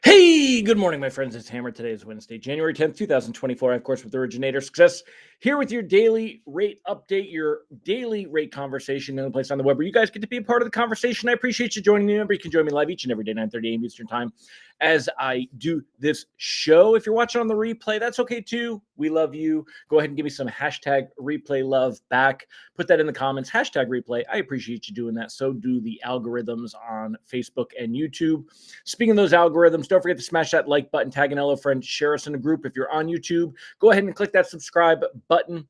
Hey, good morning, my friends. It's Hammer. Today is Wednesday, January 10th, 2024. I, of course, with Originator Success, here with your daily rate update, your daily rate conversation in the place on the web where you guys get to be a part of the conversation. I appreciate you joining me. Remember, you can join me live each and every day, 9:30 a.m. Eastern Time, as I do this show. If you're watching on the replay, that's okay too. We love you. Go ahead and give me some hashtag replay love back. Put that in the comments. Hashtag replay. I appreciate you doing that. So do the algorithms on Facebook and YouTube. Speaking of those algorithms, don't forget to smash that like button, tag an hello friend, share us in the group. If you're on YouTube, go ahead and click that subscribe button.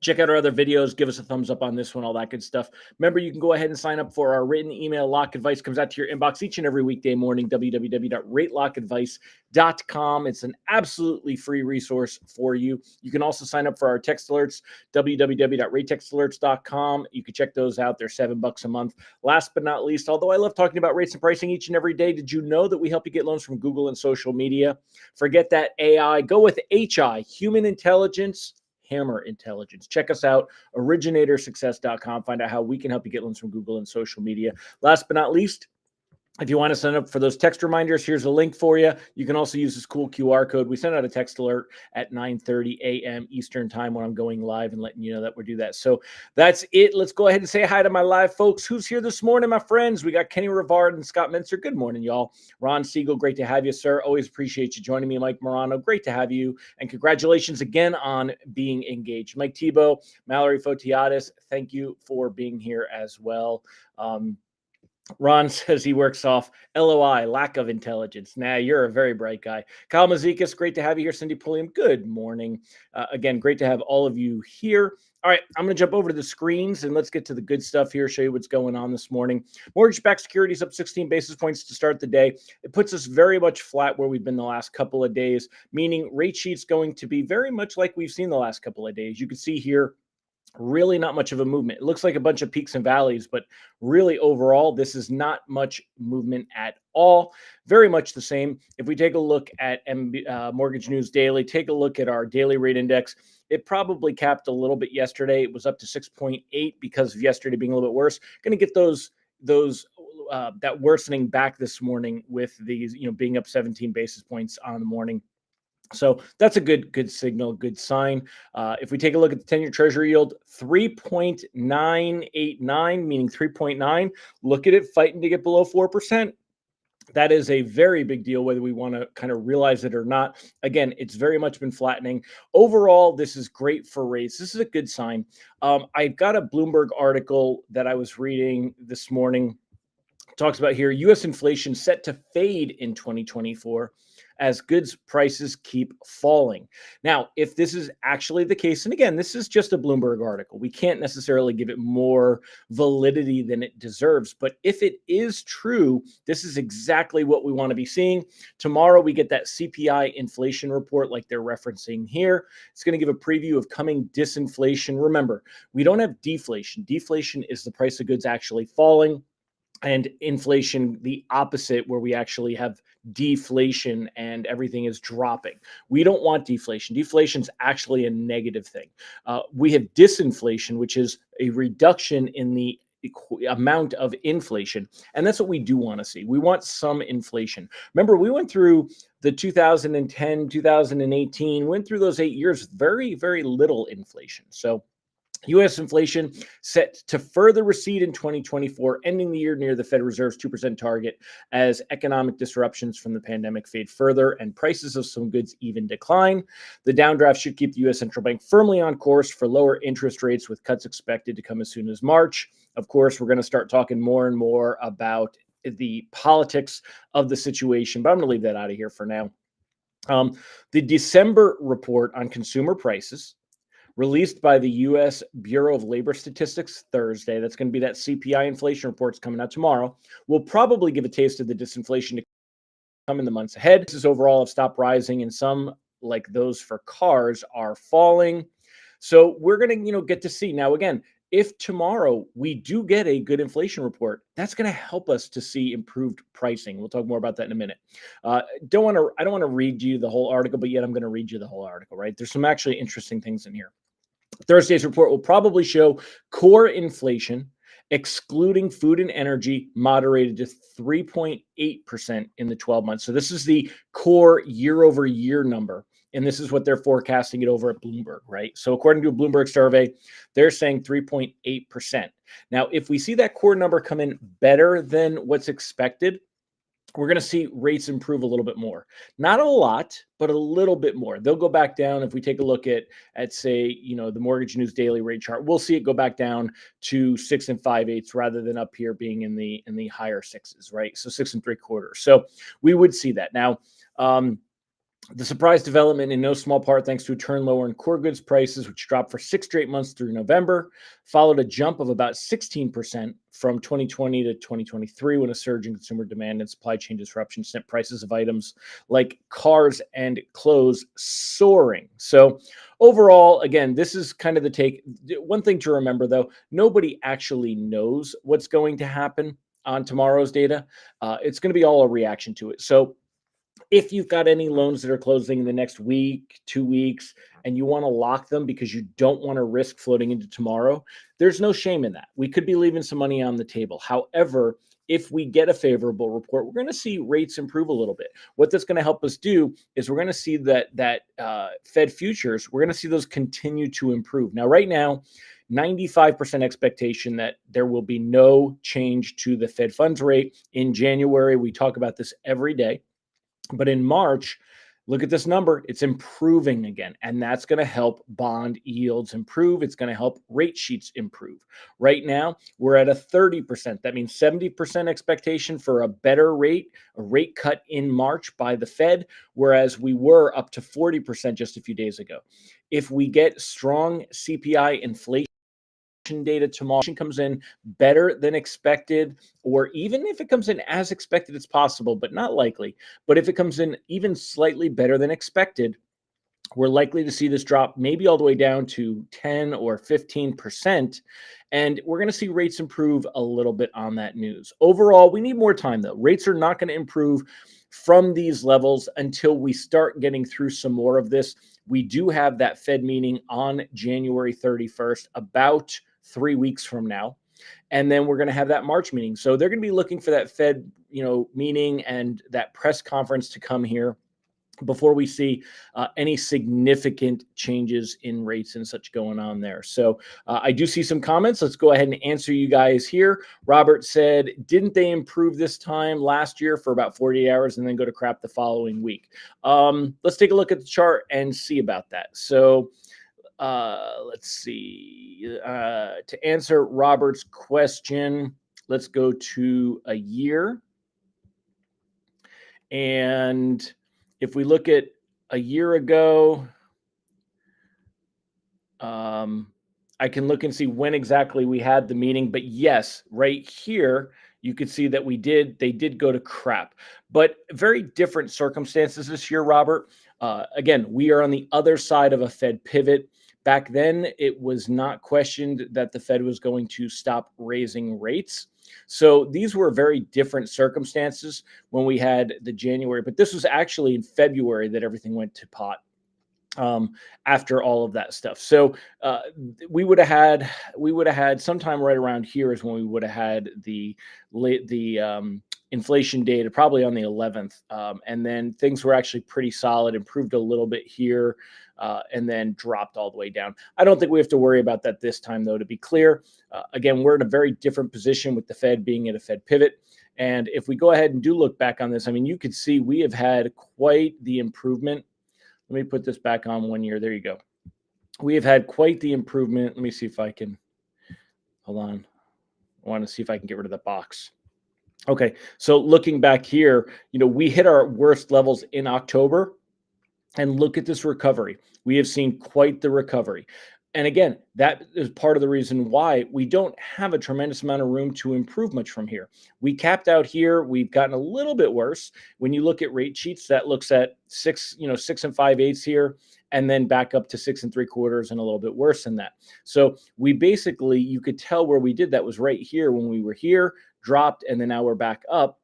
Check out our other videos. Give us a thumbs up on this one, all that good stuff. Remember, you can go ahead and sign up for our written email lock advice. Comes out to your inbox each and every weekday morning, www.ratelockadvice.com. It's an absolutely free resource for you. You can also sign up for our text alerts, www.ratetextalerts.com. You can check those out. They're $7 a month. Last but not least, although I love talking about rates and pricing each and every day, did you know that we help you get loans from Google and social media? Forget that AI. Go with HI, human intelligence. Hammer Intelligence. Check us out, originatorssuccess.com. Find out how we can help you get loans from Google and social media. Last but not least, if you want to sign up for those text reminders, here's a link for you. You can also use this cool QR code. We send out a text alert at 9:30 a.m. Eastern Time when I'm going live and letting you know that we do that. So that's it. Let's go ahead and say hi to my live folks. Who's here this morning, my friends? We got Kenny Rivard and Scott Mincer. Good morning, y'all. Ron Siegel, great to have you, sir. Always appreciate you joining me. Mike Morano, great to have you. And congratulations again on being engaged. Mike Tebow, Mallory Fotiadis, thank you for being here as well. Ron says he works off LOI, lack of intelligence. Nah, you're a very bright guy. Kyle Mazikas, great to have you here. Cindy Pulliam, good morning. Again, great to have all of you here. All right, I'm going to jump over to the screens and let's get to the good stuff here, show you what's going on this morning. Mortgage-backed securities up 16 basis points to start the day. It puts us very much flat where we've been the last couple of days, meaning rate sheet's going to be very much like we've seen the last couple of days. You can see here, really not much of a movement. It looks like a bunch of peaks and valleys, but really overall, this is not much movement at all. Very much the same. If we take a look at Mortgage News Daily, take a look at our daily rate index. It probably capped a little bit yesterday. It was up to 6.8 because of yesterday being a little bit worse. Going to get those that worsening back this morning with these, being up 17 basis points on the morning. So that's a good signal, good sign. If we take a look at the 10-year Treasury yield, 3.989, meaning 3.9. Look at it fighting to get below 4%. That is a very big deal, whether we want to kind of realize it or not. Again, it's very much been flattening. Overall, this is great for rates. This is a good sign. I've got a Bloomberg article that I was reading this morning. Talks about here, U.S. inflation set to fade in 2024 as goods prices keep falling. Now, if this is actually the case, and again, this is just a Bloomberg article, we can't necessarily give it more validity than it deserves. But if it is true, this is exactly what we want to be seeing. Tomorrow, we get that CPI inflation report like they're referencing here. It's going to give a preview of coming disinflation. Remember, we don't have deflation. Deflation is the price of goods actually falling, and inflation, the opposite, where we actually have deflation and everything is dropping. We don't want deflation. Deflation is actually a negative thing. We have disinflation, which is a reduction in the amount of inflation. And that's what we do want to see. We want some inflation. Remember, we went through the 2010, 2018, went through those 8 years with very, very little inflation. So U.S. inflation set to further recede in 2024, ending the year near the Fed Reserve's 2% target as economic disruptions from the pandemic fade further and prices of some goods even decline. The downdraft should keep the U.S. Central Bank firmly on course for lower interest rates, with cuts expected to come as soon as March. Of course, we're going to start talking more and more about the politics of the situation, but I'm going to leave that out of here for now. The December report on consumer prices, released by the U.S. Bureau of Labor Statistics Thursday, that's going to be that CPI inflation report's coming out tomorrow, will probably give a taste of the disinflation to come in the months ahead. Prices overall have stopped rising in some like those for cars are falling. So we're going to, get to see. Now, again, if tomorrow we do get a good inflation report, that's going to help us to see improved pricing. We'll talk more about that in a minute. I don't want to read you the whole article, but yet I'm going to read you the whole article, right? There's some actually interesting things in here. Thursday's report will probably show core inflation, excluding food and energy, moderated to 3.8% in the 12 months. So this is the core year-over-year number. And this is what they're forecasting it over at Bloomberg, right? So according to a Bloomberg survey, they're saying 3.8%. Now, if we see that core number come in better than what's expected, we're going to see rates improve a little bit more. Not a lot, but a little bit more. They'll go back down. If we take a look at say, the Mortgage News daily rate chart, we'll see it go back down to 6 5/8 rather than up here being in the higher sixes, right? So 6 3/4. So we would see that. Now, the surprise development in no small part thanks to a turn lower in core goods prices, which dropped for 6 straight months through November, followed a jump of about 16% from 2020 to 2023 when a surge in consumer demand and supply chain disruption sent prices of items like cars and clothes soaring. So overall, again, this is kind of the take. One thing to remember, though, nobody actually knows what's going to happen on tomorrow's data. It's going to be all a reaction to it. So if you've got any loans that are closing in the next week, 2 weeks, and you want to lock them because you don't want to risk floating into tomorrow, there's no shame in that. We could be leaving some money on the table. However, if we get a favorable report, we're going to see rates improve a little bit. What that's going to help us do is we're going to see that Fed futures, we're going to see those continue to improve. Now, right now, 95% expectation that there will be no change to the Fed funds rate in January. We talk about this every day. But in March, look at this number. It's improving again. And that's going to help bond yields improve. It's going to help rate sheets improve. Right now, we're at a 30%. That means 70% expectation for a better rate, a rate cut in March by the Fed, whereas we were up to 40% just a few days ago. If we get strong CPI inflation data tomorrow comes in better than expected, or even if it comes in as expected, it's possible, but not likely. But if it comes in even slightly better than expected, we're likely to see this drop maybe all the way down to 10 or 15%. And we're going to see rates improve a little bit on that news. Overall, we need more time, though. Rates are not going to improve from these levels until we start getting through some more of this. We do have that Fed meeting on January 31st, about 3 weeks from now. And then we're going to have that March meeting. So they're going to be looking for that Fed, meeting and that press conference to come here before we see any significant changes in rates and such going on there. So I do see some comments. Let's go ahead and answer you guys here. Robert said, didn't they improve this time last year for about 48 hours and then go to crap the following week? Let's take a look at the chart and see about that. So let's see. To answer Robert's question, let's go to a year. And if we look at a year ago, I can look and see when exactly we had the meeting. But yes, right here, you could see that they did go to crap. But very different circumstances this year, Robert. Again, we are on the other side of a Fed pivot. Back then, it was not questioned that the Fed was going to stop raising rates. So these were very different circumstances when we had the January, but this was actually in February that everything went to pot after all of that stuff. So we would have had sometime right around here is when we would have had the inflation data, probably on the 11th. And then things were actually pretty solid, improved a little bit here, and then dropped all the way down. I don't think we have to worry about that this time, though, to be clear. Again, we're in a very different position with the Fed being at a Fed pivot. And if we go ahead and do look back on this, I mean, you could see we have had quite the improvement. Let me put this back on 1 year. There you go. We have had quite the improvement. Let me see if I can, hold on. I want to see if I can get rid of the box. Okay, so looking back here, we hit our worst levels in October, and look at this recovery. We have seen quite the recovery. And again, that is part of the reason why we don't have a tremendous amount of room to improve much from here. We capped out here. We've gotten a little bit worse. When you look at rate sheets, that looks at 6 and 5/8 here, and then back up to 6 3/4 and a little bit worse than that. So we basically, you could tell where we did that was right here when we were here, dropped, and then now we're back up.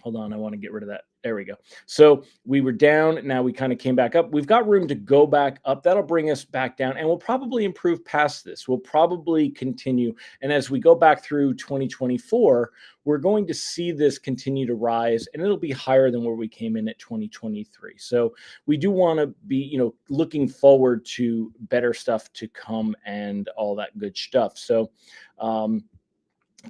Hold on, I want to get rid of that. There we go. So we were down. Now we kind of came back up. We've got room to go back up. That'll bring us back down, and we'll probably improve past this. We'll probably continue. And as we go back through 2024, we're going to see this continue to rise, and it'll be higher than where we came in at 2023. So we do want to be, looking forward to better stuff to come and all that good stuff. So,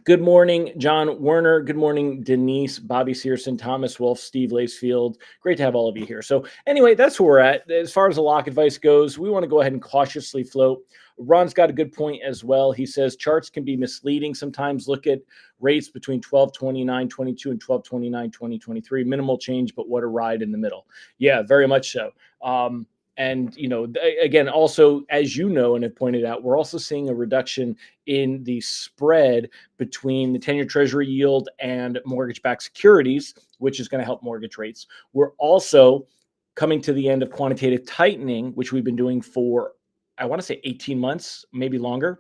good morning, John Werner. Good morning, Denise, Bobby Searson, Thomas Wolf, Steve Lacefield. Great to have all of you here. So anyway, that's where we're at. As far as the lock advice goes, we want to go ahead and cautiously float. Ron's got a good point as well. He says charts can be misleading sometimes. Look at rates between 12/29/22 and 12/29/2023. Minimal change, but what a ride in the middle. Yeah, very much so. And, again, also, as you know, and have pointed out, we're also seeing a reduction in the spread between the 10-year Treasury yield and mortgage-backed securities, which is going to help mortgage rates. We're also coming to the end of quantitative tightening, which we've been doing for, I want to say 18 months, maybe longer,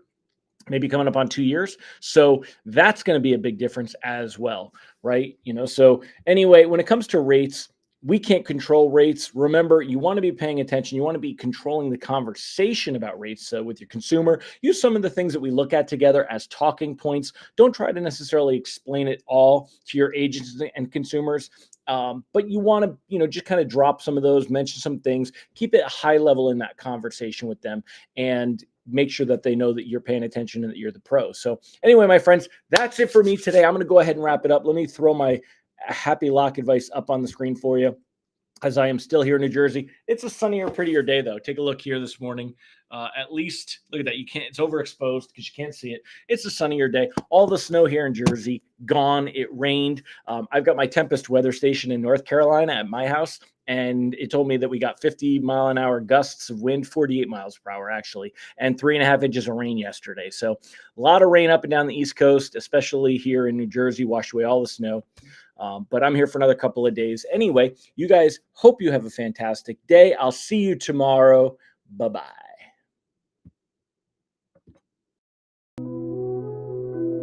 maybe coming up on 2 years. So that's going to be a big difference as well, right? So anyway, when it comes to rates, we can't control rates. Remember, you want to be paying attention. You want to be controlling the conversation about rates with your consumer. Use some of the things that we look at together as talking points. Don't try to necessarily explain it all to your agents and consumers. But you want to, just kind of drop some of those, mention some things, keep it high level in that conversation with them, and make sure that they know that you're paying attention and that you're the pro. So anyway, my friends, that's it for me today. I'm going to go ahead and wrap it up. Let me throw my happy lock advice up on the screen for you, as I am still here in New Jersey. It's a sunnier, prettier day, though. Take a look here this morning. At least, look at that. It's overexposed because you can't see it. It's a sunnier day. All the snow here in Jersey, gone. It rained. I've got my Tempest weather station in North Carolina at my house, and it told me that we got 50-mile-an-hour gusts of wind, 48 miles per hour, actually, and 3.5 inches of rain yesterday. So a lot of rain up and down the East Coast, especially here in New Jersey, washed away all the snow. But I'm here for another couple of days. Anyway, you guys, hope you have a fantastic day. I'll see you tomorrow. Bye-bye.